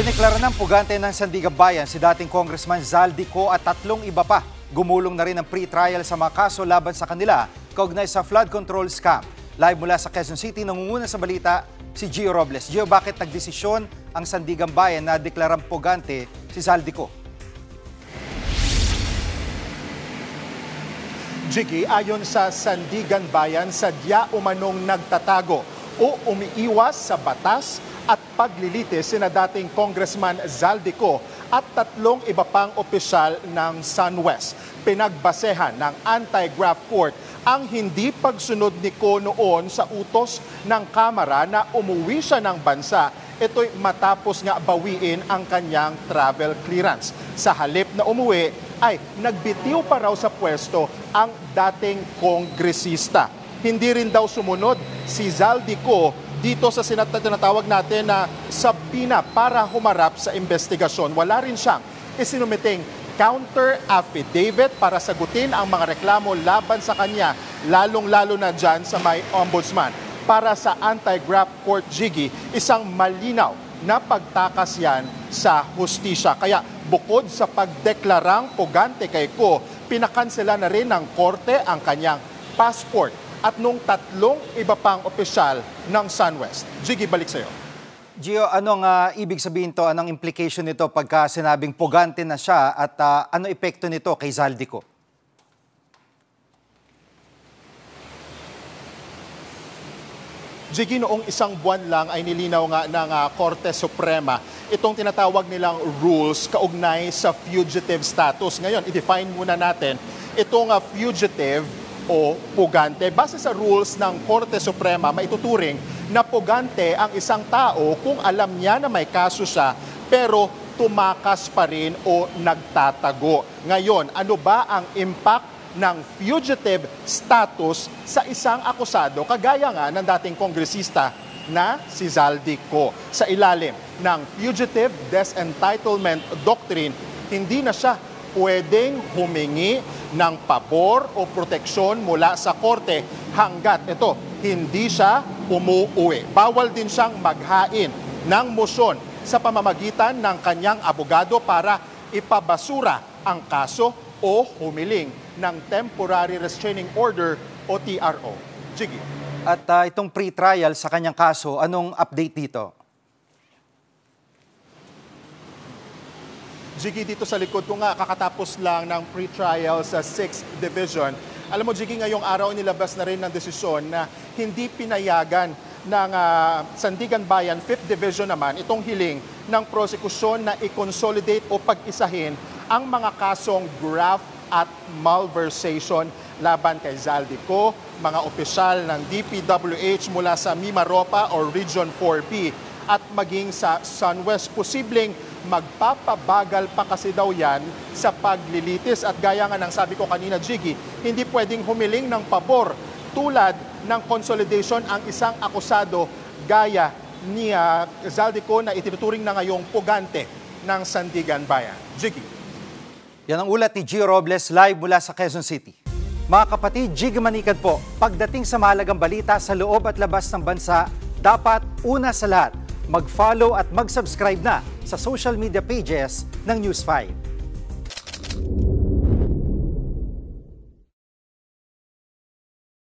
Dineklara ng pugante ng Sandigan Bayan si dating Congressman Zaldico at 3 iba pa. Gumulong na rin ang pre-trial sa mga kaso laban sa kanila kaugnay sa flood control scam. Live mula sa Quezon City, nangunguna sa balita si Gio Robles. Gio, bakit nagdesisyon ang Sandigan Bayan na deklarang pugante si Zaldico? Jiggy, ayon sa Sandigan Bayan, sadya umanong nagtatago o umiiwas sa batas at paglilitis sina dating Congressman Zaldico at 3 iba pang opisyal ng SunWest. Pinagbasehan ng anti-graft court ang hindi pagsunod ni Ko noon sa utos ng Kamara na umuwi siya ng bansa. Ito'y matapos nga bawiin ang kanyang travel clearance. Sa halip na umuwi ay nagbitiw pa raw sa pwesto ang dating kongresista. Hindi rin daw sumunod si Zaldico dito sa tinatawag natin na subpoena para humarap sa investigasyon. Wala rin siyang isinumiting counter affidavit para sagutin ang mga reklamo laban sa kanya, lalong-lalo na dyan sa may ombudsman. Para sa anti-graft court, Jiggy, isang malinaw na pagtakas yan sa hustisya. Kaya bukod sa pagdeklarang pugante kay Ko, pinakansela na rin ng korte ang kanyang passport at nung 3 iba pang opisyal ng SunWest. Jiggy, balik sa'yo. Gio, anong ibig sabihin to? Anong implication nito pagka sinabing pugante na siya at ano epekto nito kay Zaldico? Jiggy, noong 1 buwan lang ay nilinaw nga ng Korte Suprema itong tinatawag nilang rules kaugnay sa fugitive status. Ngayon, i-define muna natin itong fugitive o pugante. Base sa rules ng Korte Suprema, maituturing na pugante ang isang tao kung alam niya na may kaso siya pero tumakas pa rin o nagtatago. Ngayon, ano ba ang impact ng fugitive status sa isang akusado kagaya nga ng dating kongresista na si Zaldico? Sa ilalim ng Fugitive Disentitlement Doctrine, hindi na siya pwedeng humingi ng pabor o proteksyon mula sa korte hanggat hindi siya umuwi. Bawal din siyang maghain ng motion sa pamamagitan ng kanyang abogado para ipabasura ang kaso o humiling ng Temporary Restraining Order o TRO. Jiggy. At itong pre-trial sa kanyang kaso, anong update dito? Jiggy, dito sa likod ko nga, kakatapos lang ng pre-trial sa 6th Division. Alam mo, Jiggy, ngayong araw nilabas na rin ng desisyon na hindi pinayagan ng Sandigan Bayan 5th Division naman itong hiling ng prosekusyon na i-consolidate o pag-isahin ang mga kasong graft at malversation laban kay Zaldico, mga opisyal ng DPWH mula sa Mimaropa o Region 4B at maging sa SunWest. Posibleng magpapabagal pa kasi daw yan sa paglilitis. At gaya nga ng sabi ko kanina, Jiggy, hindi pwedeng humiling ng pabor tulad ng consolidation ang isang akusado gaya ni Zaldico na itinuturing na ngayong pugante ng Sandigan Bayan. Jiggy. Yan ang ulat ni Gio Robles live mula sa Quezon City. Mga kapatid, Jiggy Manikad po, pagdating sa mahalagang balita sa loob at labas ng bansa, dapat una sa lahat, mag-follow at mag-subscribe na sa social media pages ng News 5.